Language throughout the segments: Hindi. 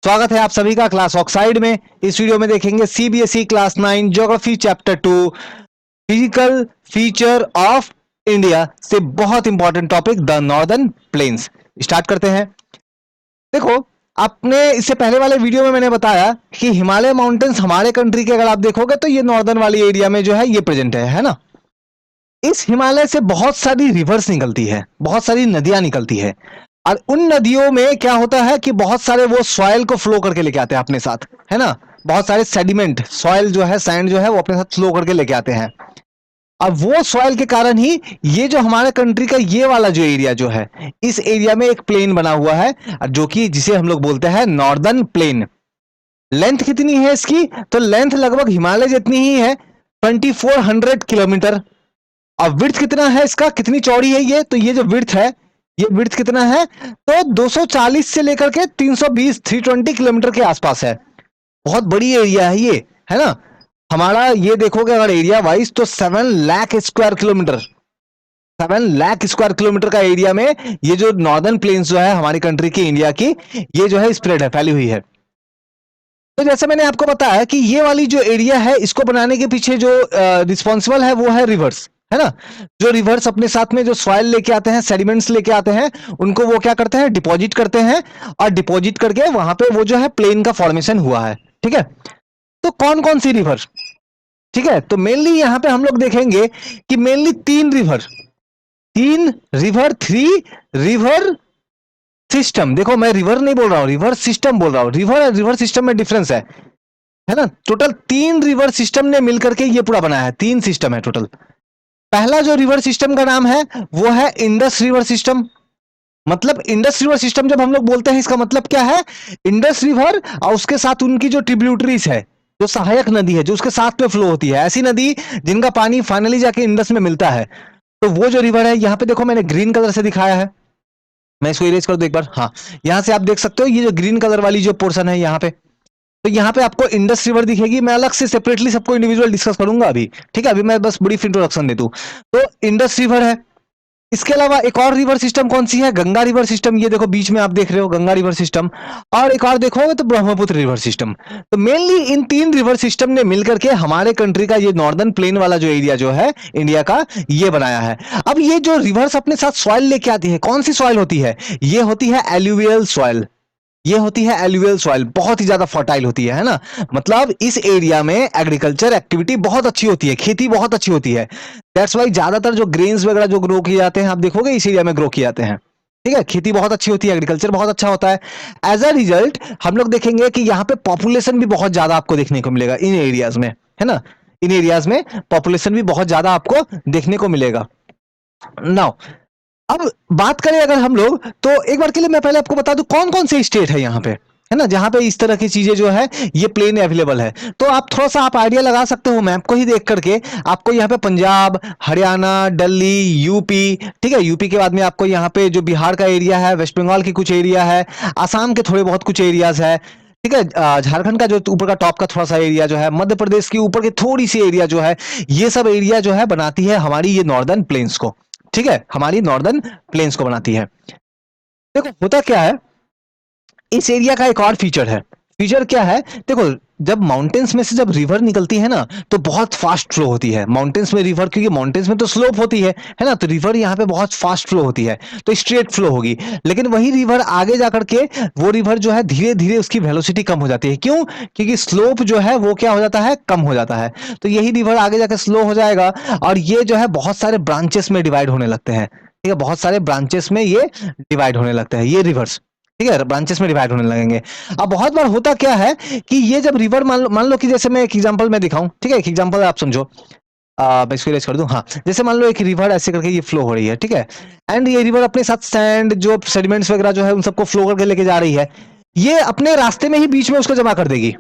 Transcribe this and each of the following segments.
स्वागत है आप सभी का क्लास ऑक्साइड में। इस वीडियो में देखेंगे CBSE class 9 geography chapter 2 physical feature of India से बहुत important topic the northern plains. Start करते हैं। देखो, आपने इससे पहले वाले वीडियो में मैंने बताया कि हिमालय माउंटेन्स हमारे कंट्री के अगर आप देखोगे तो ये नॉर्दर्न वाली एरिया में जो है ये प्रेजेंट है ना। इस हिमालय से बहुत सारी रिवर्स निकलती है, बहुत सारी नदियां निकलती है, और उन नदियों में क्या होता है कि बहुत सारे वो सॉइल को फ्लो करके लेके आते हैं अपने साथ, है ना। बहुत सारे सेडिमेंट सॉइल जो है, सैंड जो है, वो अपने साथ फ्लो करके लेके आते हैं। अब वो सॉइल के कारण ही ये जो हमारे कंट्री का ये वाला जो एरिया जो है, इस एरिया में एक प्लेन बना हुआ है जो कि जिसे हम लोग बोलते हैं नॉर्दर्न प्लेन। लेंथ कितनी है इसकी? तो लेंथ लगभग हिमालय जितनी ही है, 2400 किलोमीटर। और विड्थ कितना है इसका, कितनी चौड़ी है ये? तो ये जो विड्थ है, ये विड्थ कितना है? तो 240 से लेकर के 320 320 किलोमीटर के आसपास है। बहुत बड़ी एरिया है ये, है ना। हमारा ये देखोगे अगर एरिया वाइज तो 7 lakh square kilometre, 7 lakh square kilometre का एरिया में ये जो नॉर्दर्न प्लेन्स जो है हमारी कंट्री की, इंडिया की, ये जो है स्प्रेड है, फैली हुई है। तो जैसे मैंने आपको बताया कि ये वाली जो एरिया है, इसको बनाने के पीछे जो रिस्पॉन्सिबल है वो है रिवर्स, है ना। जो रिवर्स अपने साथ में जो सॉइल लेके आते हैं, सेडिमेंट्स लेके आते हैं, उनको वो क्या करते हैं, डिपॉजिट करते हैं, और डिपॉजिट करके वहां पे वो जो है प्लेन का फॉर्मेशन हुआ है। ठीक है, तो कौन कौन सी रिवर? ठीक है, तो मेनली यहां पे हम लोग देखेंगे कि मेनली तीन रिवर, थ्री रिवर सिस्टम। देखो, मैं रिवर नहीं बोल रहा हूं, रिवर सिस्टम बोल रहा हूं। रिवर और रिवर सिस्टम में डिफरेंस है ना। टोटल 3 रिवर सिस्टम ने मिलकर के ये पूरा बनाया है, 3 सिस्टम है टोटल। पहला जो रिवर सिस्टम का नाम है वो है इंडस रिवर सिस्टम। मतलब इंडस रिवर सिस्टम जब हम लोग बोलते हैं, इसका मतलब क्या है? इंडस रिवर और उसके साथ उनकी जो ट्रिब्यूटरीज है, जो सहायक नदी है, जो उसके साथ में फ्लो होती है, ऐसी नदी जिनका पानी फाइनली जाके इंडस में मिलता है, तो वो जो रिवर है, यहां पे देखो मैंने ग्रीन कलर से दिखाया है। मैं इसको इरेज कर दूं एक बार। हाँ, यहां से आप देख सकते हो ये जो ग्रीन कलर वाली जो पोर्शन है यहाँ पे, तो यहाँ पे आपको इंडस रिवर दिखेगी। मैं अलग से सेपरेटली सबको इंडिविजुअल डिस्कस करूंगा अभी, ठीक है। अभी मैं बस ब्रीफ इंट्रोडक्शन दे दूं। तो इंडस रिवर है। इसके अलावा एक और रिवर सिस्टम कौन सी है? Ganga river system. ये देखो बीच में आप देख रहे हो गंगा रिवर सिस्टम। और एक और देखोगे तो ब्रह्मपुत्र रिवर सिस्टम। तो मेनली इन 3 रिवर सिस्टम ने मिलकर के हमारे कंट्री का ये नॉर्दर्न प्लेन वाला जो एरिया जो है इंडिया का, ये बनाया है। अब ये जो रिवर्स अपने साथ सॉइल लेके आती है, कौन सी सॉइल होती है? ये होती है एल्यूवियल सॉइल। ये होती है एलुवियल सॉइल, बहुत ही ज्यादा फर्टाइल होती है ना। मतलब इस एरिया में एग्रीकल्चर एक्टिविटी बहुत अच्छी होती है, खेती बहुत अच्छी होती है। दैट्स वाई ज्यादातर जो ग्रेन्स वगैरह जो ग्रो किए जाते हैं, आप देखोगे इस एरिया में ग्रो किए जाते हैं। ठीक है, खेती बहुत अच्छी होती है, एग्रीकल्चर बहुत अच्छा होता है। एज अ रिजल्ट हम लोग देखेंगे कि यहाँ पे पॉपुलेशन भी बहुत ज्यादा आपको देखने को मिलेगा इन एरियाज में, है ना। इन एरियाज में पॉपुलेशन भी बहुत ज्यादा आपको देखने को मिलेगा। नाउ अब बात करें अगर हम लोग, तो एक बार के लिए मैं पहले आपको बता दूं कौन कौन से स्टेट है यहाँ पे, है ना, जहां पे इस तरह की चीजें जो है ये प्लेन अवेलेबल है। तो आप थोड़ा सा आप आइडिया लगा सकते हो मैप को ही देख करके। आपको यहाँ पे पंजाब, हरियाणा, दिल्ली, यूपी, ठीक है। यूपी के बाद में आपको यहाँ पे जो बिहार का एरिया है, वेस्ट बंगाल की कुछ एरिया है, आसाम के थोड़े बहुत कुछ एरियाज है, ठीक है। झारखंड का जो ऊपर का टॉप का थोड़ा सा एरिया जो है, मध्य प्रदेश की ऊपर की थोड़ी सी एरिया जो है, ये सब एरिया जो है बनाती है हमारी ये नॉर्दर्न प्लेन्स को। ठीक है, हमारी नॉर्दर्न प्लेन्स को बनाती है। देखो होता क्या है, इस एरिया का एक और फीचर है। फीचर क्या है? देखो, जब माउंटेन्स में से जब रिवर निकलती है ना, तो बहुत फास्ट फ्लो होती है माउंटेन्स में रिवर, क्योंकि माउंटेन्स में तो स्लोप होती है ना। तो रिवर यहाँ पे बहुत फास्ट फ्लो होती है, तो स्ट्रेट फ्लो होगी। लेकिन वही रिवर आगे जाकर के वो रिवर जो है धीरे धीरे उसकी वेलोसिटी कम हो जाती है। क्यों? क्योंकि स्लोप जो है वो क्या हो जाता है, कम हो जाता है। तो यही रिवर आगे जाकर स्लो हो जाएगा, और ये जो है बहुत सारे ब्रांचेस में डिवाइड होने लगते हैं। ठीक है, बहुत सारे ब्रांचेस में ये डिवाइड होने लगते हैं, ये रिवर्स। ठीक है, ब्रांचेस में डिवाइड होने लगेंगे। अब बहुत बार होता क्या है कि ये जब रिवर मान लो कि जैसे मैं एक एग्जांपल में दिखाऊं, ठीक है, एक एग्जांपल आप समझो। मैं इसको इरेज कर दूं। हाँ, जैसे मान लो एक रिवर ऐसे करके ये फ्लो हो रही है, ठीक है। एंड ये रिवर अपने साथ सैंड जो सेडिमेंट्स वगैरह जो है उन सबको फ्लो करके लेके जा रही है। ये अपने रास्ते में ही बीच में उसको जमा कर देगी,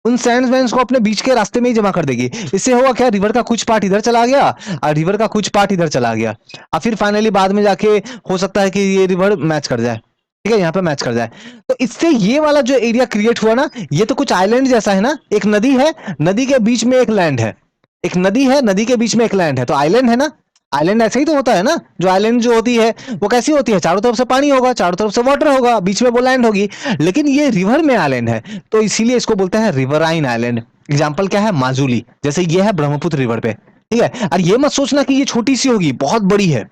उन सैंड वैंड्स को अपने बीच के रास्ते में ही जमा कर देगी। इससे होगा क्या, रिवर का कुछ पार्ट इधर चला गया और रिवर का कुछ पार्ट इधर चला गया, और फिर फाइनली बाद में जाके हो सकता है कि ये रिवर मैच कर जाए। ठीक है, यहाँ पे मैच कर जाए। तो इससे ये वाला जो एरिया क्रिएट हुआ ना, ये तो कुछ आइलैंड जैसा है ना। एक नदी है, नदी के बीच में एक लैंड है, एक नदी है, नदी के बीच में एक लैंड है, तो आइलैंड है ना। आइलैंड ऐसे ही तो होता है ना, जो आइलैंड जो होती है वो कैसी होती है, चारों तरफ से पानी होगा, चारों तरफ से वाटर होगा, बीच में वो लैंड होगी। लेकिन ये रिवर में आइलैंड है, तो इसीलिए इसको बोलते हैं रिवराइन आइलैंड। एग्जाम्पल क्या है, माजुली, जैसे ये है ब्रह्मपुत्र रिवर पे, ठीक है। और ये मत सोचना कि ये छोटी सी होगी, बहुत बड़ी है,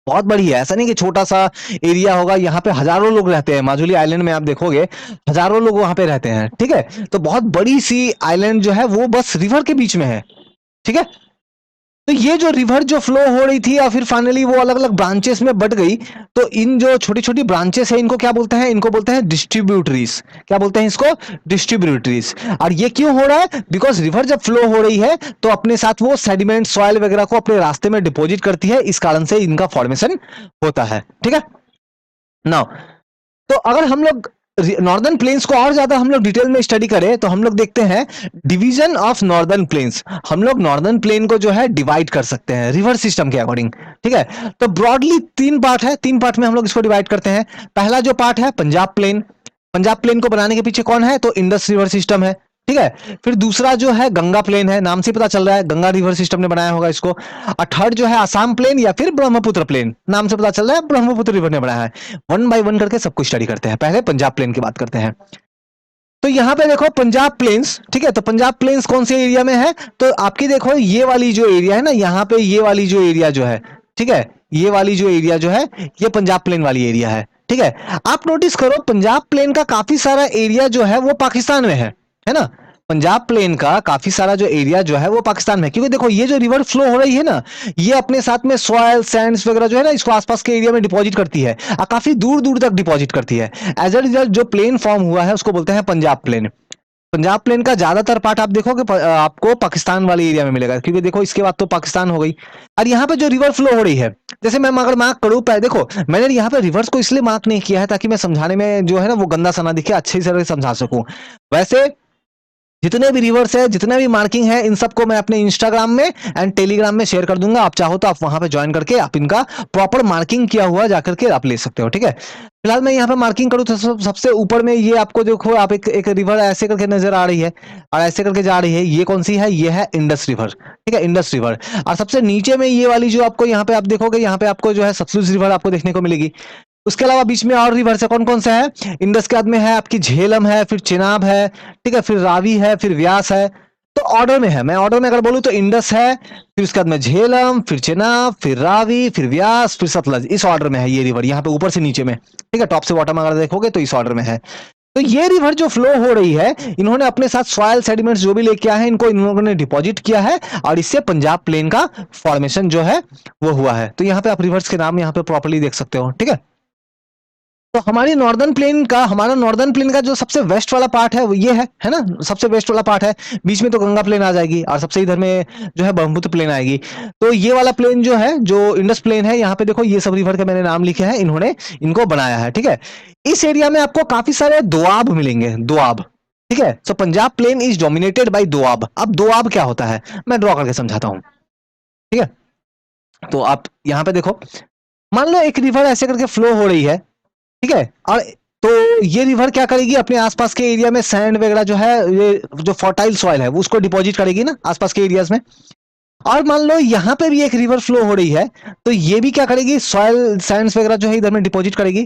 बहुत बड़ी है। ऐसा नहीं कि छोटा सा एरिया होगा, यहाँ पे हजारों लोग रहते हैं। माजुली आइलैंड में आप देखोगे हजारों लोग वहां पे रहते हैं, ठीक है। तो बहुत बड़ी सी आइलैंड जो है वो बस रिवर के बीच में है, ठीक है। तो ये जो रिवर जो फ्लो हो रही थी और फिर फाइनली वो अलग अलग ब्रांचेस में बट गई, तो इन जो छोटी छोटी ब्रांचेस है इनको क्या बोलते हैं, इनको बोलते हैं डिस्ट्रीब्यूटरीज। क्या बोलते हैं इसको, डिस्ट्रीब्यूटरीज। और ये क्यों हो रहा है, बिकॉज रिवर जब फ्लो हो रही है तो अपने साथ वो सेडिमेंट सॉइल वगैरह को अपने रास्ते में डिपॉजिट करती है, इस कारण से इनका फॉर्मेशन होता है, ठीक है। नाउ, तो अगर हम लोग नॉर्दर्न प्लेन्स को और ज्यादा हम लोग डिटेल में स्टडी करें तो हम लोग देखते हैं डिवीजन ऑफ नॉर्दर्न प्लेन्स। हम लोग नॉर्दर्न प्लेन को जो है डिवाइड कर सकते हैं रिवर सिस्टम के अकॉर्डिंग, ठीक है। तो ब्रॉडली तीन पार्ट है, तीन पार्ट में हम लोग इसको डिवाइड करते हैं। पहला जो पार्ट है पंजाब प्लेन, पंजाब प्लेन को बनाने के पीछे कौन है, तो इंडस रिवर सिस्टम है, ठीक है। फिर दूसरा जो है गंगा प्लेन है, नाम से पता चल रहा है गंगा रिवर सिस्टम ने बनाया होगा इसको। और थर्ड जो है आसाम प्लेन या फिर ब्रह्मपुत्र प्लेन, नाम से पता चल रहा है ब्रह्मपुत्र रिवर ने बनाया है। वन बाय वन करके सबको स्टडी करते हैं, पहले पंजाब प्लेन की बात करते हैं। तो यहां पे देखो पंजाब प्लेन्स, ठीक है। तो पंजाब प्लेन्स कौन से एरिया में है, तो आपकी देखो ये वाली जो एरिया है ना, यहाँ पे ये वाली जो एरिया जो है, ठीक है, ये वाली जो एरिया जो है ये पंजाब प्लेन वाली एरिया है, ठीक है। आप नोटिस करो पंजाब प्लेन का काफी सारा एरिया जो है वो पाकिस्तान में है ना। पंजाब प्लेन का काफी सारा जो एरिया जो है वो पाकिस्तान में, क्योंकि देखो ये जो रिवर फ्लो हो रही है ना, ये अपने साथ में सॉयल सैंड्स वगैरह जो है ना इसको आसपास के एरिया में डिपॉजिट करती है और काफी दूर दूर तक डिपॉजिट करती है। एज अ रिजल्ट जो प्लेन फॉर्म हुआ है उसको बोलते हैं पंजाब प्लेन। पंजाब प्लेन का ज्यादातर पार्ट आप देखोगे आपको पाकिस्तान वाले एरिया में मिलेगा, क्योंकि देखो इसके बाद तो पाकिस्तान हो गई। और यहाँ पे जो रिवर फ्लो हो रही है, जैसे मैं अगर मार्क करूँ देखो मैंने यहाँ पे रिवर्स को इसलिए मार्क नहीं किया है ताकि मैं समझाने में जो है ना वो गंदा सा ना दिखे, अच्छी तरह से समझा सकूं। वैसे जितने भी रिवर्स है, जितने भी मार्किंग है, इन सबको मैं अपने इंस्टाग्राम में एंड टेलीग्राम में शेयर कर दूंगा। आप चाहो तो आप वहां पे ज्वाइन करके आप इनका प्रॉपर मार्किंग किया हुआ जाकर के आप ले सकते हो, ठीक है। फिलहाल मैं यहाँ पे मार्किंग करूँ तो सबसे ऊपर में ये आपको देखो, आप एक रिवर ऐसे करके नजर आ रही है और ऐसे करके जा रही है, ये कौन सी है, ये है इंडस रिवर, ठीक है, इंडस रिवर। और सबसे नीचे में ये वाली जो आपको यहाँ पे आप देखोगे, यहाँ पे आपको जो है सतलुज रिवर आपको देखने को मिलेगी। उसके अलावा बीच में और रिवर से कौन कौन सा है, इंडस के बाद में है आपकी झेलम है, फिर चिनाब है, ठीक है, फिर रावी है, फिर व्यास है। तो ऑर्डर में है, मैं ऑर्डर में अगर बोलूं तो इंडस है, फिर उसके बाद में झेलम, फिर चिनाब, फिर रावी, फिर व्यास, फिर सतलज, इस ऑर्डर में है ये रिवर, यहाँ पे ऊपर से नीचे में, ठीक है, टॉप से बॉटम अगर देखोगे तो इस ऑर्डर में है। तो ये रिवर जो फ्लो हो रही है, इन्होंने अपने साथ सॉयल सेडिमेंट्स जो भी लेके आए हैं इनको इन लोगों ने डिपॉजिट किया है और इससे पंजाब प्लेन का फॉर्मेशन जो है वो हुआ है। तो यहाँ पे आप रिवर्स के नाम यहाँ पे प्रॉपर्ली देख सकते हो, ठीक है। तो हमारी नॉर्दर्न प्लेन का, हमारा नॉर्दर्न प्लेन का जो सबसे वेस्ट वाला पार्ट है वो ये है ना, सबसे वेस्ट वाला पार्ट है। बीच में तो गंगा प्लेन आ जाएगी और सबसे इधर में जो है ब्रह्मपुत्र प्लेन आएगी। तो ये वाला प्लेन जो है, जो इंडस प्लेन है, यहाँ पे देखो ये सब रिवर के मैंने नाम लिखे हैं, इन्होंने इनको बनाया है, ठीक है। इस एरिया में आपको काफी सारे दोआब मिलेंगे, दोआब, ठीक है। So Punjab plain is dominated by Doab. अब दोआब क्या होता है मैं ड्रॉ करके समझाता हूँ, ठीक है। तो आप यहाँ पे देखो, मान लो एक रिवर ऐसे करके फ्लो हो रही है, ठीक है। और तो ये रिवर क्या करेगी, अपने आसपास के एरिया में सैंड वगैरह जो है, ये जो फर्टाइल सॉइल है वो उसको डिपॉजिट करेगी ना आसपास के एरियाज में। और मान लो यहाँ पे भी एक रिवर फ्लो हो रही है, तो ये भी क्या करेगी, सॉइल सैंड्स वगैरह जो है इधर में डिपॉजिट करेगी।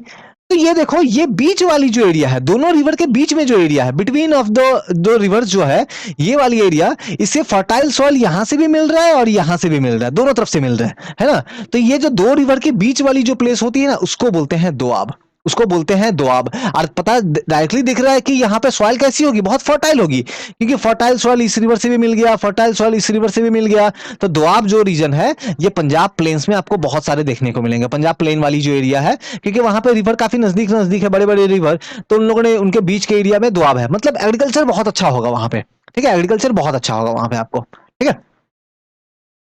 तो ये देखो ये बीच वाली जो एरिया है, दोनों रिवर के बीच में जो एरिया है, बिटवीन ऑफ दो रिवर्स जो है, ये वाली एरिया, इससे फर्टाइल सॉइल यहां से भी मिल रहा है और यहां से भी मिल रहा है, दोनों तरफ से मिल रहा है ना। तो ये जो दो रिवर के बीच वाली जो प्लेस होती है ना, उसको बोलते हैं दोआब, उसको बोलते हैं दोआब। और पता डायरेक्टली दिख रहा है कि यहाँ पे सॉइल कैसी होगी, बहुत फर्टाइल होगी, क्योंकि फर्टाइल सॉइल इस रिवर से भी मिल गया, फर्टाइल सॉइल इस रिवर से भी मिल गया। तो दोआब जो रीजन है ये पंजाब प्लेन्स में आपको बहुत सारे देखने को मिलेंगे, पंजाब प्लेन वाली जो एरिया है, क्योंकि वहां पे रिवर काफी नजदीक नजदीक है, बड़े बड़े रिवर। तो उन लोगों ने उनके बीच के एरिया में दोआब है, मतलब एग्रीकल्चर बहुत अच्छा होगा वहां पे, ठीक है, एग्रीकल्चर बहुत अच्छा होगा वहां पे आपको, ठीक है।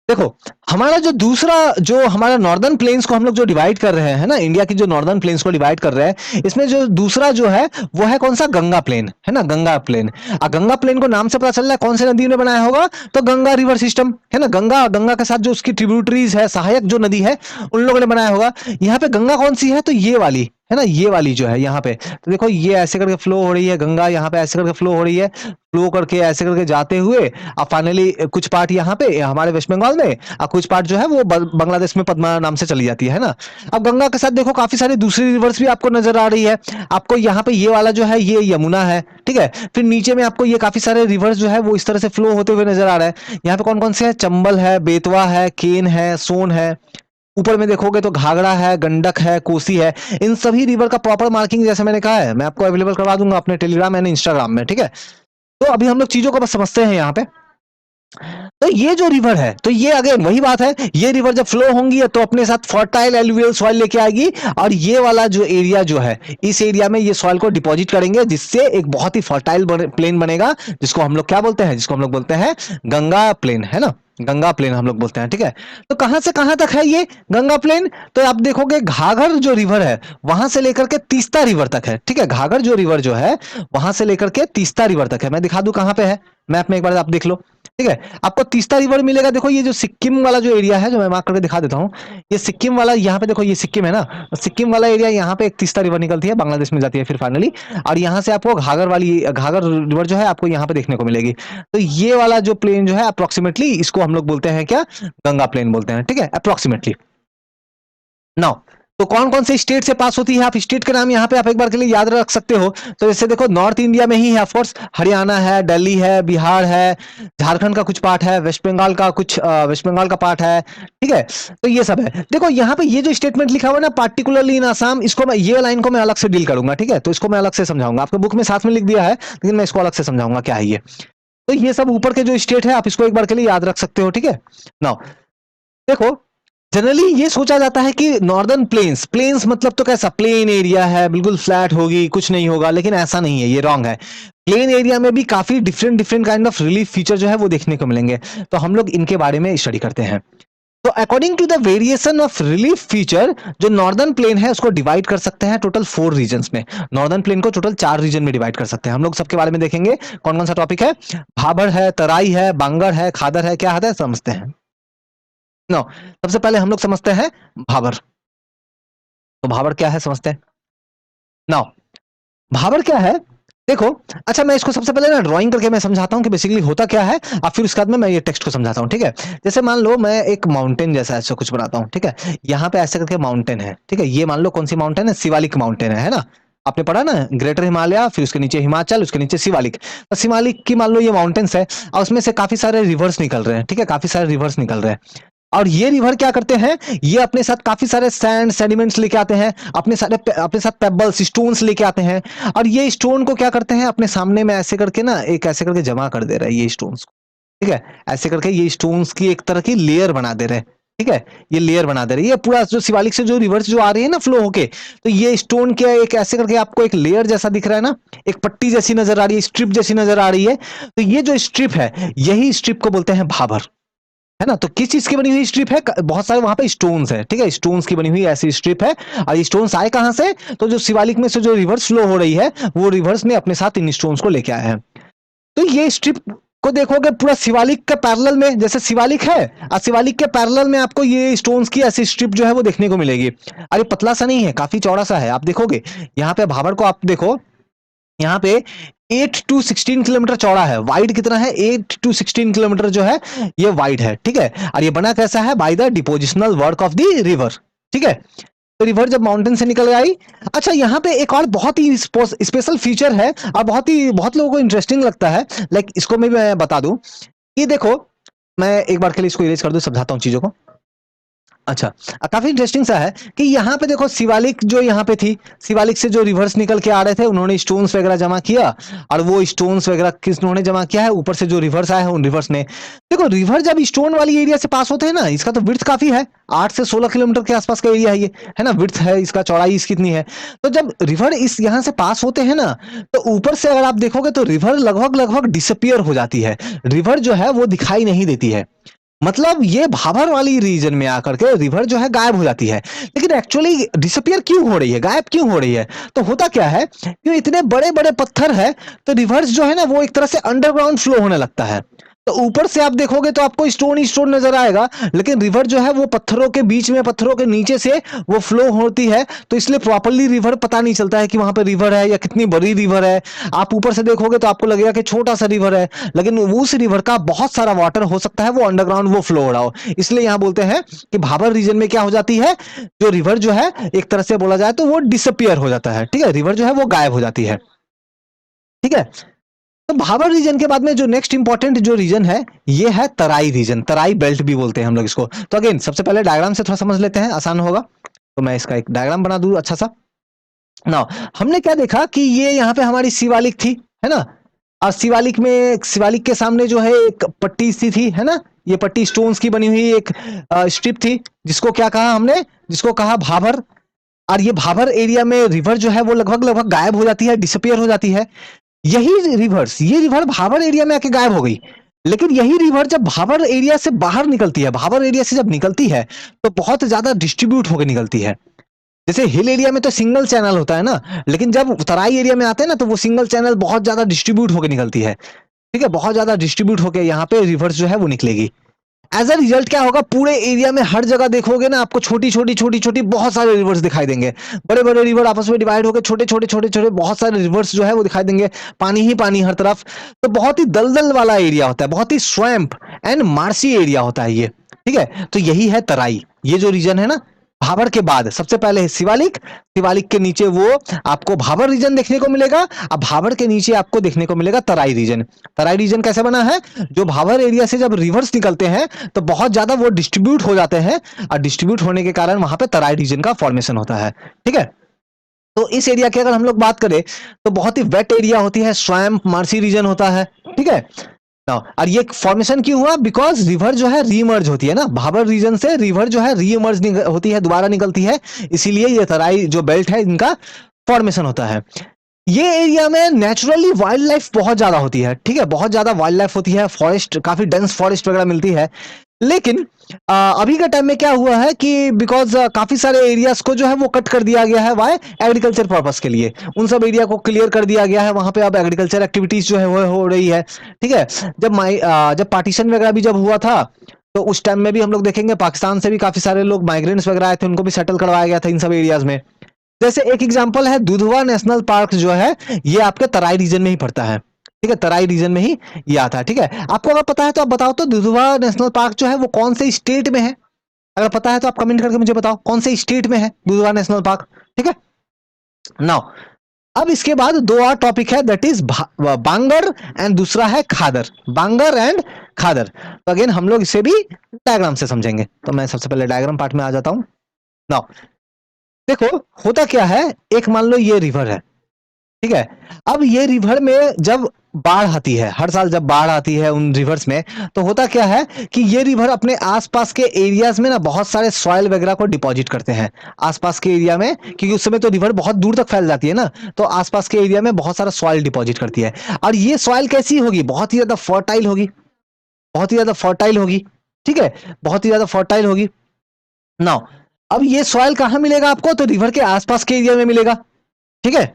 देखो हमारा जो दूसरा, जो हमारा नॉर्दर्न प्लेन्स को हम लोग जो डिवाइड कर रहे हैं ना, इंडिया की जो नॉर्दर्न प्लेन्स को डिवाइड कर रहे हैं, इसमें जो दूसरा जो है वो है कौन सा, गंगा प्लेन, है ना, गंगा प्लेन। गंगा प्लेन को नाम से पता चल रहा है कौन से नदी ने बनाया होगा, तो गंगा रिवर सिस्टम, है ना, गंगा, गंगा के साथ जो उसकी ट्रिब्यूटरीज है, सहायक जो नदी है, उन लोगों ने बनाया होगा। यहाँ पे गंगा कौन सी है, तो ये वाली है ना, ये वाली जो है यहाँ पे, तो देखो ये ऐसे करके फ्लो हो रही है गंगा, यहाँ पे ऐसे करके फ्लो हो रही है, फ्लो करके ऐसे करके जाते हुए अब फाइनली कुछ पार्ट यहाँ पे हमारे वेस्ट बंगाल में और कुछ पार्ट जो है वो बांग्लादेश में पद्मा नाम से चली जाती है ना। अब गंगा के साथ देखो काफी सारी दूसरी रिवर्स भी आपको नजर आ रही है। आपको यहाँ पे ये वाला जो है ये यमुना है, ठीक है। फिर नीचे में आपको ये काफी सारे रिवर्स जो है वो इस तरह से फ्लो होते हुए नजर आ रहा है। यहाँ पे कौन कौन से है, चंबल है, बेतवा है, केन है, सोन है। ऊपर में देखोगे तो घाघरा है, गंडक है, कोसी है। इन सभी रिवर का प्रॉपर मार्किंग जैसे मैंने कहा है मैं आपको अवेलेबल करवा दूंगा अपने टेलीग्राम एंड इंस्टाग्राम में, ठीक है। तो अभी हम लोग चीजों को बस समझते हैं यहाँ पे। तो ये जो रिवर है, तो ये अगेन वही बात है, ये रिवर जब फ्लो होंगी तो अपने साथ फर्टाइल एलुवियल सॉइल लेके आएगी और ये वाला जो एरिया जो है इस एरिया में ये सॉइल को डिपॉजिट करेंगे, जिससे एक बहुत ही फर्टाइल प्लेन बनेगा, जिसको हम लोग क्या बोलते हैं, जिसको हम लोग बोलते हैं गंगा प्लेन, है ना, गंगा प्लेन हम लोग बोलते हैं, ठीक है। तो कहां से कहां तक है ये गंगा प्लेन, तो आप देखोगे घाघर जो रिवर है वहां से लेकर के तीस्ता रिवर तक है, ठीक है। घाघर जो रिवर जो है वहां से लेकर के तीस्ता रिवर तक है। मैं दिखा दूं कहां पे है, मैप में एक बार आप देख लो, ठीक है। आपको तीस्ता रिवर मिलेगा, देखो ये जो सिक्किम वाला जो एरिया है जो मैं मार्क करके दिखा देता हूँ, ये सिक्किम वाला, यहाँ पे देखो ये सिक्किम है ना, सिक्किम वाला एरिया, यहाँ पे एक तीस्ता रिवर निकलती है, बांग्लादेश में जाती है फिर फाइनली, और यहाँ से आपको घाघर रिवर जो है आपको यहाँ पे देखने को मिलेगी। तो ये वाला जो प्लेन जो है अप्रोक्सीमेटली इसको हम लोग बोलते हैं क्या, गंगा प्लेन बोलते हैं, ठीक है, अप्रोक्सीमेटली। नाउ तो कौन कौन से स्टेट से पास होती है, आप स्टेट के नाम यहाँ पे आप एक बार के लिए याद रख सकते हो। तो जैसे देखो नॉर्थ इंडिया में ही है ऑफकोर्स, हरियाणा है, दिल्ली है, बिहार है, झारखंड का कुछ पार्ट है, वेस्ट बंगाल का कुछ वेस्ट बंगाल का पार्ट है, ठीक है। तो ये सब है। देखो यहाँ पे ये जो स्टेटमेंट लिखा हुआ है ना, पार्टिकुलरली इन आसाम, इसको मैं ये लाइन को मैं अलग से डील करूंगा, ठीक है। तो इसको मैं अलग से समझाऊंगा, आपके बुक में साथ में लिख दिया है लेकिन मैं इसको अलग से समझाऊंगा क्या है ये। तो ये सब ऊपर के जो स्टेट है आप इसको एक बार के लिए याद रख सकते हो, ठीक है। नाउ देखो जनरली ये सोचा जाता है कि नॉर्दर्न प्लेन्स, प्लेन्स मतलब तो कैसा, प्लेन एरिया है, बिल्कुल फ्लैट होगी, कुछ नहीं होगा, लेकिन ऐसा नहीं है, ये रॉन्ग है। प्लेन एरिया में भी काफी different different kind of relief feature जो है वो देखने को मिलेंगे, तो हम लोग इनके बारे में स्टडी करते हैं। तो according to the variation of relief feature, जो नॉर्दर्न प्लेन है उसको डिवाइड कर सकते हैं टोटल 4 रीजन्स में। नॉर्दर्न प्लेन को टोटल 4 रीजन में डिवाइड कर सकते हैं। हम लोग सबके बारे में देखेंगे कौन कौन सा टॉपिक है, भाबर है, तराई है, बांगर है, खादर है, क्या है समझते हैं। नो, सबसे पहले हम लोग समझते हैं भाबर। तो भाबर क्या है समझते हैं। नाउ भाबर क्या है, देखो, अच्छा मैं इसको सबसे पहले ना ड्राइंग करके मैं समझाता हूं कि बेसिकली होता क्या है, और फिर उसके बाद में मैं ये टेक्स्ट को समझाता हूं, ठीक है। जैसे मान लो मैं एक माउंटेन जैसा ऐसा कुछ बनाता हूं, ठीक है। यहाँ पे ऐसे करके माउंटेन है, ठीक है। ये मान लो कौन सी माउंटेन है, शिवालिक माउंटेन है ना। आपने पढ़ा ना, ग्रेटर हिमालय, फिर उसके नीचे हिमाचल, उसके नीचे शिवालिक। तो शिवालिक की मान लो ये माउंटेन्स है और उसमें से काफी सारे रिवर्स निकल रहे हैं, ठीक है, काफी सारे रिवर्स निकल रहे हैं। और ये रिवर क्या करते हैं, ये अपने साथ काफी सारे सैंड सेडिमेंट्स लेके आते हैं, अपने साथ पेबल्स स्टोन्स लेके आते हैं, और ये स्टोन को क्या करते हैं अपने सामने में ऐसे करके ना, एक ऐसे करके जमा कर दे रहा है ये स्टोन्स को, ठीक है। ऐसे करके ये स्टोन्स की एक तरह की लेयर बना दे रहे हैं, ठीक है। ये लेयर बना दे रही है, ये पूरा जो शिवालिक से जो रिवर्स जो आ रही है ना फ्लो होके, तो ये स्टोन के एक ऐसे करके आपको एक लेयर जैसा दिख रहा है ना, एक पट्टी जैसी नजर आ रही है, स्ट्रिप जैसी नजर आ रही है। तो ये जो स्ट्रिप है, यही स्ट्रिप को बोलते हैं भाबर, है ना। तो किस चीज की बनी हुई स्ट्रिप है, बहुत सारे वहां पे स्टोन्स है, ठीक है, स्टोन्स की बनी हुई ऐसी स्ट्रिप है। और ये स्टोन्स आए कहां से, तो जो शिवालिक में से जो रिवर्स फ्लो हो रही है वो रिवर्स ने अपने साथ इन स्टोन्स को लेके आए हैं। तो ये स्ट्रिप को देखोगे पूरा शिवालिक के पैरेलल में, जैसे शिवालिक है और शिवालिक के पैरेलल में आपको ये स्टोन्स की ऐसी स्ट्रिप जो है वो देखने को मिलेगी। अरे पतला सा नहीं है, काफी चौड़ा सा है। आप देखोगे यहाँ पे भाबर को, आप देखो यहाँ पे 8 to 16 किलोमीटर चौड़ा है, वाइड कितना है, 8 to 16 किलोमीटर जो है ये वाइड है, ठीक है। और ये बना कैसा है, by the depositional work of the river, ठीक है। तो रिवर जब माउंटेन से निकल आई। अच्छा यहाँ पे एक और बहुत ही स्पेशल फीचर है और बहुत लोगों को इंटरेस्टिंग लगता है, लाइक इसको मैं बता दूं कि देखो, मैं एक बार के लिए इसको इरेज कर दूं, समझाता हूँ चीजों को। अच्छा, काफी इंटरेस्टिंग सा है कि यहाँ पे देखो शिवालिक जो यहाँ पे थी, शिवालिक से जो रिवर्स निकल के आ रहे थे उन्होंने स्टोन्स वगैरह जमा किया, और वो स्टोन्स वगैरह किसने जमा किया है, ऊपर से जो रिवर्स आए हैं उन रिवर्स ने। देखो रिवर जब स्टोन वाली एरिया से पास होते हैं ना, इसका तो विड्थ काफी है, 8 से 16 किलोमीटर के आसपास का एरिया है ये, है ना, विड्थ है इसका, चौड़ाई इसकी कितनी है। तो जब रिवर इस यहाँ से पास होते हैं ना, तो ऊपर से अगर आप देखोगे तो रिवर लगभग लगभग डिसअपियर हो जाती है, रिवर जो है वो दिखाई नहीं देती है। मतलब ये भाबर वाली रीजन में आकर के रिवर जो है गायब हो जाती है। लेकिन एक्चुअली डिसअपियर क्यों हो रही है, गायब क्यों हो रही है, तो होता क्या है, क्यों इतने बड़े बड़े पत्थर है तो रिवर्स जो है ना वो एक तरह से अंडरग्राउंड फ्लो होने लगता है। तो ऊपर से आप देखोगे तो आपको स्टोन ही स्टोन नजर आएगा, लेकिन रिवर जो है वो पत्थरों के बीच में, पत्थरों के नीचे से वो फ्लो होती है, तो इसलिए प्रॉपरली रिवर पता नहीं चलता है कि वहां पे रिवर है या कितनी बड़ी रिवर है। आप ऊपर से देखोगे तो आपको लगेगा कि छोटा सा रिवर है, लेकिन उस रिवर का बहुत सारा वाटर हो सकता है वो अंडरग्राउंड वो फ्लो हो रहा हो। इसलिए यहां बोलते हैं कि भाबर रीजन में क्या हो जाती है, जो रिवर जो है एक तरह से बोला जाए तो वो डिसअपियर हो जाता है, ठीक है, रिवर जो है वो गायब हो जाती है, ठीक है। तो भाबर रीजन के बाद में जो नेक्स्ट इंपॉर्टेंट जो रीजन है ये है तराई रीजन, तराई बेल्ट भी बोलते हैं हम लोग इसको। तो अगेन सबसे पहले डायग्राम से थोड़ा समझ लेते हैं, आसान होगा। तो मैं इसका एक डायग्राम बना दूं अच्छा सा ना। हमने क्या देखा कि ये यहाँ पे हमारी शिवालिक थी, है ना, और शिवालिक में, शिवालिक के सामने जो है एक पट्टी सी थी, है ना, ये पट्टी स्टोन्स की बनी हुई एक स्ट्रिप थी, जिसको क्या कहा हमने, जिसको कहा भाबर। और ये भाबर एरिया में रिवर जो है वो लगभग लगभग गायब हो जाती है, डिसअपियर हो जाती है। यही रिवर्स, ये रिवर भाबर एरिया में आके गायब हो गई, लेकिन यही रिवर जब भाबर एरिया से बाहर निकलती है, भाबर एरिया से जब निकलती है तो बहुत ज्यादा डिस्ट्रीब्यूट होकर निकलती है। जैसे हिल एरिया में तो सिंगल चैनल होता है ना, लेकिन जब तराई एरिया में आते हैं ना तो वो सिंगल चैनल बहुत ज्यादा डिस्ट्रीब्यूट होकर निकलती है, ठीक है, बहुत ज्यादा डिस्ट्रीब्यूट होकर यहाँ पे रिवर्स जो है वो निकलेगी। एज अ रिजल्ट क्या होगा, पूरे एरिया में हर जगह देखोगे ना आपको छोटी छोटी छोटी छोटी बहुत सारे रिवर्स दिखाई देंगे, बड़े बड़े रिवर आपस में डिवाइड होकर छोटे छोटे छोटे छोटे बहुत सारे रिवर्स जो है वो दिखाई देंगे, पानी ही पानी हर तरफ। तो बहुत ही दलदल वाला एरिया होता है, बहुत ही स्वैम्प एंड मार्सी एरिया होता है ये, ठीक है। तो यही है तराई, ये जो रीजन है ना, भाबर के बाद सबसे पहले है शिवालिक, शिवालिक के नीचे वो आपको भाबर रीजन देखने को मिलेगा, अब भाबर के नीचे आपको देखने को मिलेगा तराई रीजन। तराई रीजन कैसे बना है, जो भाबर एरिया से जब रिवर्स निकलते हैं तो बहुत ज्यादा वो डिस्ट्रीब्यूट हो जाते हैं, और डिस्ट्रीब्यूट होने के कारण वहां पे तराई रीजन का फॉर्मेशन होता है, ठीक है। तो इस एरिया की अगर हम लोग बात करें तो बहुत ही वेट एरिया होती है, स्वैम्प मार्सी रीजन होता है, ठीक है ना। और ये फॉर्मेशन क्यों हुआ, बिकॉज रिवर जो है रीमर्ज होती है ना, भाबर रीजन से रिवर जो है रीमर्ज होती है, दोबारा निकलती है, इसीलिए ये तराई जो बेल्ट है इनका फॉर्मेशन होता है। ये एरिया में नेचुरली वाइल्ड लाइफ बहुत ज्यादा होती है, ठीक है, बहुत ज्यादा वाइल्ड लाइफ होती है, फॉरेस्ट, काफी डेंस फॉरेस्ट वगैरह मिलती है। लेकिन अभी के टाइम में क्या हुआ है कि बिकॉज काफी सारे एरियाज को जो है वो कट कर दिया गया है, वाई, एग्रीकल्चर पर्पस के लिए, उन सब एरिया को क्लियर कर दिया गया है, वहां पे अब एग्रीकल्चर एक्टिविटीज जो है वो हो रही है, ठीक है। जब पार्टीशन वगैरह भी जब हुआ था तो उस टाइम में भी हम लोग देखेंगे पाकिस्तान से भी काफी सारे लोग माइग्रेंट्स वगैरह आए थे, उनको भी सेटल करवाया गया था इन सब एरियाज में। जैसे एक एग्जांपल है दुधवा नेशनल पार्क जो है, ये आपके तराई रीजन में ही पड़ता है, ठीक है, तराई रीजन में ही ये आता है, ठीक है। आपको अगर पता है तो आप बताओ, तो दुधवा नेशनल पार्क जो है वो कौन से स्टेट में है, अगर पता है तो आप कमेंट करके मुझे बताओ कौन से स्टेट में है दुधवा नेशनल पार्क, ठीक है। नाउ अब इसके बाद दो और टॉपिक है, दैट इज बांगर एंड दूसरा है खादर, बांगर एंड खादर। तो अगेन हम लोग इसे भी डायग्राम से समझेंगे, तो मैं सबसे पहले डायग्राम पार्ट में आ जाता हूं। नाउ देखो होता क्या है, एक मान लो ये रिवर है, ठीक है। अब ये रिवर में जब बाढ़ आती है, हर साल जब बाढ़ आती है उन रिवर्स में, तो होता क्या है कि ये रिवर अपने आसपास के एरियाज में ना बहुत सारे सॉइल वगैरह को डिपॉजिट करते हैं आसपास के एरिया में, क्योंकि उस समय तो रिवर बहुत दूर तक फैल जाती है ना, तो आसपास के एरिया में बहुत सारा सॉइल डिपॉजिट करती है। और ये सॉइल कैसी होगी, बहुत ही ज्यादा फर्टाइल होगी, बहुत ही ज्यादा फर्टाइल होगी, ठीक है, बहुत ही ज्यादा फर्टाइल होगी। नाउ अब ये सॉइल कहां मिलेगा आपको, तो रिवर के आसपास के एरिया में मिलेगा, ठीक है।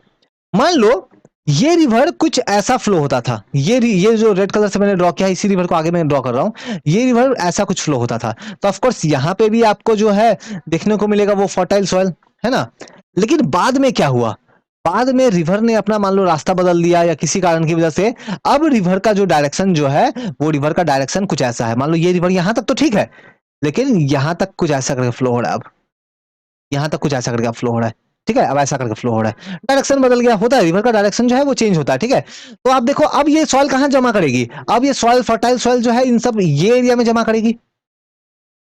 मान लो ये रिवर कुछ ऐसा फ्लो होता था, ये जो रेड कलर से मैंने ड्रॉ किया है इसी रिवर को आगे मैं ड्रॉ कर रहा हूं, ये रिवर ऐसा कुछ फ्लो होता था, तो ऑफ कोर्स यहां पे भी आपको जो है देखने को मिलेगा वो फर्टाइल सॉइल, है ना। लेकिन बाद में क्या हुआ, बाद में रिवर ने अपना मान लो रास्ता बदल दिया या किसी कारण की वजह से, अब रिवर का जो डायरेक्शन जो है वो रिवर का डायरेक्शन कुछ ऐसा है, मान लो ये रिवर यहां तक तो ठीक है, लेकिन यहां तक कुछ ऐसा करके फ्लो हो रहा है, अब यहां तक कुछ ऐसा करके फ्लो हो रहा है, ठीक है, अब ऐसा करके फ्लो हो रहा है, डायरेक्शन बदल गया, होता है रिवर का डायरेक्शन जो है वो चेंज होता है, ठीक है। तो आप देखो अब ये सॉइल कहां जमा करेगी, अब ये सॉइल फर्टाइल सॉइल जो है इन सब ये एरिया में जमा करेगी।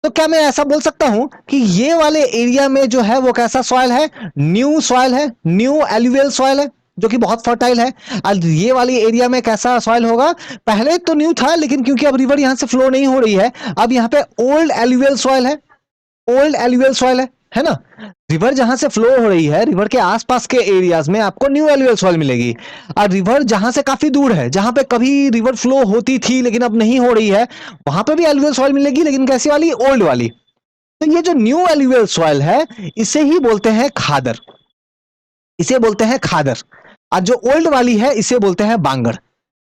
तो क्या मैं ऐसा बोल सकता हूं कि ये वाले एरिया में जो है वो कैसा सॉइल है, न्यू सॉइल है, न्यू एल्यूवियल सॉइल है जो कि बहुत फर्टाइल है। और ये वाली एरिया में कैसा सॉइल होगा, पहले तो न्यू था लेकिन क्योंकि अब रिवर यहां से फ्लो नहीं हो रही है, अब यहाँ पे ओल्ड एल्यूवियल सॉइल है, ओल्ड एल्यूवियल सॉइल है ना। रिवर जहां से फ्लो हो रही है, रिवर के आसपास के एरियाज में आपको न्यू एल्यूवियल सॉइल मिलेगी, और रिवर जहां से काफी दूर है, जहां पे कभी रिवर फ्लो होती थी लेकिन अब नहीं हो रही है, वहां पे भी एल्यूवियल सॉइल मिलेगी, लेकिन कैसी वाली, ओल्ड वाली। तो ये जो न्यू एल्यूवियल सॉइल है इसे ही बोलते हैं खादर, इसे बोलते हैं खादर, और जो ओल्ड वाली है इसे बोलते हैं बांगर।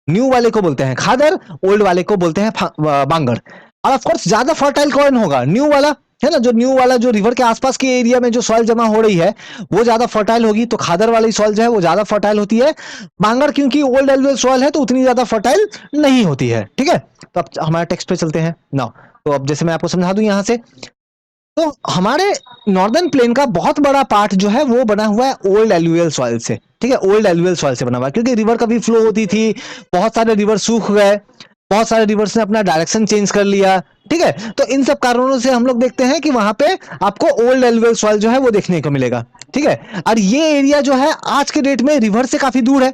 न्यू वाले को बोलते हैं खादर, ओल्ड वाले को बोलते हैं बांगर। और ऑफ कोर्स ज्यादा फर्टाइल कौन होगा? न्यू वाला, है ना, जो न्यू वाला जो रिवर के आसपास के एरिया में जो सॉइल जमा हो रही है वो ज्यादा फर्टाइल होगी, तो खादर वाली सॉइल जो है वो ज्यादा फर्टाइल होती है। बांगर क्योंकि ओल्ड एलुवियल सॉइल है तो उतनी ज्यादा फर्टाइल नहीं होती है, ठीक है। तो अब हमारे टेक्स्ट पे चलते हैं ना। तो अब जैसे मैं आपको समझा दूं यहां से, तो हमारे नॉर्दर्न प्लेन का बहुत बड़ा पार्ट जो है वो बना हुआ है ओल्ड एलुवियल सॉइल से, ठीक है, ओल्ड एलुवियल सॉइल से बना हुआ है, क्योंकि रिवर कभी फ्लो होती थी, बहुत सारे रिवर सूख गए, बहुत सारे रिवर्स ने अपना डायरेक्शन चेंज कर लिया, ठीक है। तो इन सब कारणों से हम लोग देखते हैं कि वहां पे आपको ओल्ड एलुवियल सॉइल जो है वो देखने को मिलेगा, ठीक है। और ये एरिया जो है आज के डेट में रिवर से काफी दूर है,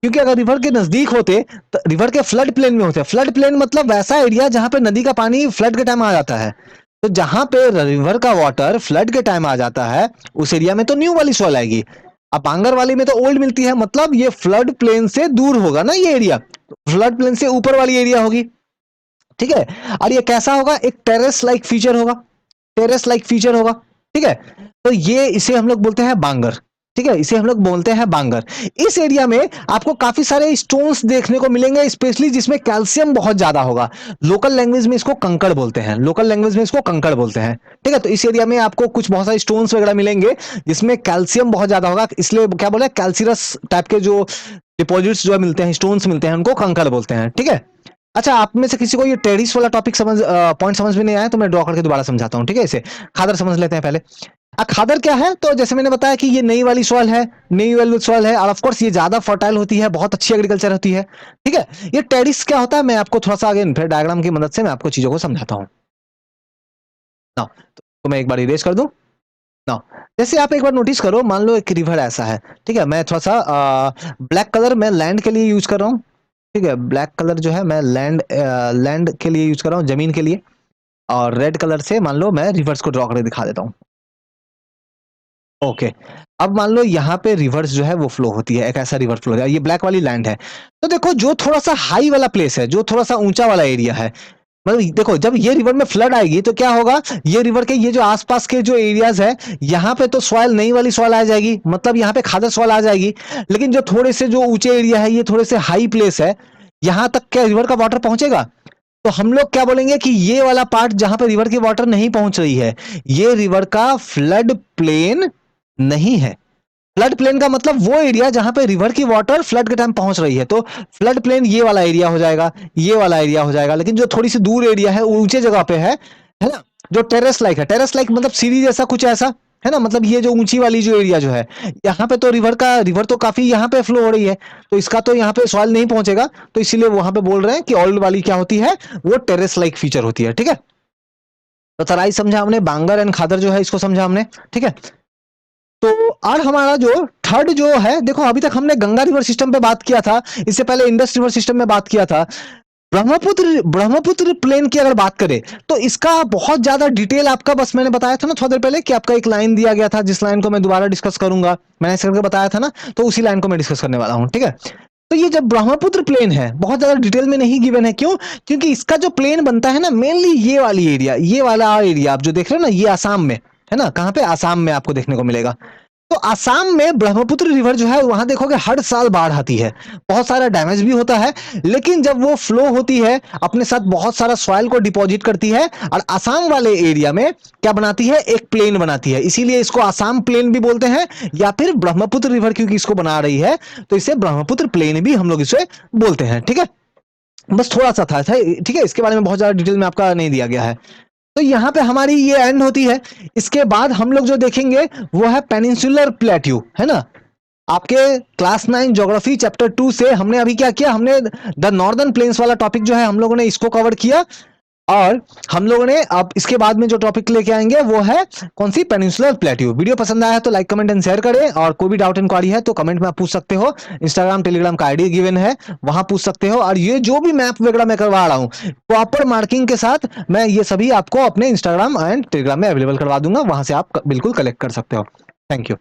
क्योंकि अगर रिवर के नजदीक होते तो रिवर के फ्लड प्लेन में होते। फ्लड प्लेन मतलब वैसा एरिया जहां पे नदी का पानी फ्लड के टाइम आ जाता है, तो जहां पे रिवर का वाटर फ्लड के टाइम आ जाता है उस एरिया में तो न्यू वाली सॉइल आएगी। अब बांगर वाली में तो ओल्ड मिलती है, मतलब ये फ्लड प्लेन से दूर होगा ना ये एरिया, फ्लड प्लेन से ऊपर वाली एरिया होगी, ठीक है। और ये कैसा होगा? एक टेरेस लाइक फीचर होगा, टेरेस लाइक फीचर होगा, ठीक है। तो ये इसे हम लोग बोलते हैं बांगर, ठीक है, इसे हम लोग बोलते हैं बांगर। इस एरिया में आपको काफी सारे स्टोन्स देखने को मिलेंगे, स्पेशली जिसमें कैल्शियम बहुत ज्यादा होगा। लोकल लैंग्वेज में इसको कंकड़ बोलते हैं, लोकल लैंग्वेज में इसको कंकड़ बोलते हैं, ठीक है। तो इस एरिया में आपको कुछ बहुत सारे स्टोन्स वगैरह मिलेंगे जिसमें कैल्शियम बहुत ज्यादा होगा, इसलिए क्या बोले, कैल्सिरस टाइप के जो डिपॉजिट्स जो मिलते हैं, स्टोन्स मिलते हैं, उनको कंकड़ बोलते हैं, ठीक है। अच्छा, आप में से किसी को ये टेरिस वाला टॉपिक समझ पॉइंट समझ में नहीं आया तो मैं ड्रॉ करके दोबारा समझाता हूं, ठीक है। इसे खादर समझ लेते हैं पहले। खादर क्या है? तो जैसे मैंने बताया कि ये नई वाली सॉइल है, नई वाली सॉइल है, और ऑफ कोर्स ये ज्यादा फर्टाइल होती है, बहुत अच्छी एग्रीकल्चर होती है, ठीक है। ये टेरिस क्या होता है मैं आपको थोड़ा सा आगे फिर डायग्राम की मदद से मैं आपको चीजों को समझाता हूँ ना। तो मैं एक बार इरेज कर दूं ना। जैसे आप एक बार नोटिस करो, मान लो एक रिवर ऐसा है, ठीक है। मैं थोड़ा सा ब्लैक कलर मैं लैंड के लिए यूज कर रहा हूँ, ठीक है। ब्लैक कलर जो है मैं लैंड के लिए यूज कर रहा हूँ, जमीन के लिए। और रेड कलर से मान लो मैं रिवर्स को ड्रॉ करके दिखा देता हूँ। ओके, अब मान लो यहाँ पे रिवर्स जो है वो फ्लो होती है, एक ऐसा रिवर फ्लो है, ये ब्लैक वाली लैंड है। तो देखो जो थोड़ा सा हाई वाला प्लेस है, जो थोड़ा सा ऊंचा वाला एरिया है, मतलब देखो जब ये रिवर में फ्लड आएगी तो क्या होगा, ये रिवर के ये जो आसपास के जो एरियाज है, यहाँ पे तो सॉइल नई वाली सॉइल आ जाएगी, मतलब यहाँ पे खादर सॉइल आ जाएगी। लेकिन जो थोड़े से जो ऊंचे एरिया है, ये थोड़े से हाई प्लेस है, यहाँ तक क्या रिवर का वाटर पहुंचेगा? तो हम लोग क्या बोलेंगे कि ये वाला पार्ट जहां पे रिवर की वाटर नहीं पहुंच रही है, ये रिवर का फ्लड प्लेन नहीं है। फ्लड प्लेन का मतलब वो एरिया जहां पे रिवर की वाटर फ्लड के टाइम पहुंच रही है, तो फ्लड प्लेन ये वाला एरिया हो जाएगा, ये वाला एरिया हो जाएगा। लेकिन जो थोड़ी सी दूर एरिया है, ऊंचे जगह पे है ना, जो टेरेस लाइक है, टेरेस लाइक मतलब सीढ़ी जैसा कुछ ऐसा, है ना, मतलब ये जो ऊंची वाली जो एरिया जो है, यहाँ पे तो रिवर तो काफी यहाँ पे फ्लो हो रही है, तो इसका तो यहाँ पे सॉइल नहीं पहुंचेगा, तो इसीलिए वहां पे बोल रहे हैं कि ऑल्ड वाली क्या होती है, वो टेरेस लाइक फीचर होती है, ठीक है। तो तराई समझा हमने, बांगर एंड खादर जो है इसको समझा हमने, ठीक है। तो और हमारा जो थर्ड जो है, देखो अभी तक हमने गंगा रिवर सिस्टम पे बात किया था, इससे पहले इंडस रिवर सिस्टम में बात किया था। ब्रह्मपुत्र प्लेन की अगर बात करें तो इसका बहुत ज्यादा डिटेल आपका, बस मैंने बताया था ना थोड़ी देर पहले कि आपका एक लाइन दिया गया था, जिस लाइन को मैं दोबारा डिस्कस करूंगा, मैंने ऐसे करके बताया था ना, तो उसी लाइन को मैं डिस्कस करने वाला हूं, ठीक है। तो ये जब ब्रह्मपुत्र प्लेन है, बहुत ज्यादा डिटेल में नहीं गिवन है, क्यों? क्योंकि इसका जो प्लेन बनता है ना, मेनली ये वाली एरिया, ये वाला एरिया आप जो देख रहे हो ना, ये आसाम में है ना, कहाँ पे? आसाम में आपको देखने को मिलेगा। तो आसाम में ब्रह्मपुत्र रिवर जो है, वहां देखोगे हर साल बाढ़ आती है, बहुत सारा डैमेज भी होता है, लेकिन जब वो फ्लो होती है अपने साथ बहुत सारा सॉइल को डिपॉजिट करती है, और आसाम वाले एरिया में क्या बनाती है, एक प्लेन बनाती है, इसीलिए इसको आसाम प्लेन भी बोलते हैं, या फिर ब्रह्मपुत्र रिवर क्योंकि इसको बना रही है तो इसे ब्रह्मपुत्र प्लेन भी हम लोग इसे बोलते हैं, ठीक है। बस थोड़ा सा था, ठीक है, इसके बारे में बहुत ज्यादा डिटेल में आपका नहीं दिया गया है। तो यहाँ पे हमारी ये एंड होती है। इसके बाद हम लोग जो देखेंगे वो है पेनिनसुलर प्लेट्यू, है ना। आपके क्लास 9 ज्योग्राफी चैप्टर 2 से हमने अभी क्या किया, हमने द नॉर्दर्न प्लेन्स वाला टॉपिक जो है हम लोगों ने इसको कवर किया, और हम लोगों ने अब इसके बाद में जो टॉपिक लेके आएंगे वो है कौन सी, पेनिनसुलर प्लेट्यू। वीडियो पसंद आया है तो लाइक कमेंट एंड शेयर करें, और कोई भी डाउट इंक्वायरी है तो कमेंट में आप पूछ सकते हो, इंस्टाग्राम टेलीग्राम का आईडी गिवन है, वहां पूछ सकते हो। और ये जो भी मैप वगैरह मैं करवा रहा हूँ प्रॉपर मार्किंग के साथ, मैं ये सभी आपको अपने इंस्टाग्राम एंड टेलीग्राम में अवेलेबल करवा दूंगा, वहां से आप बिल्कुल कलेक्ट कर सकते हो। Thank you.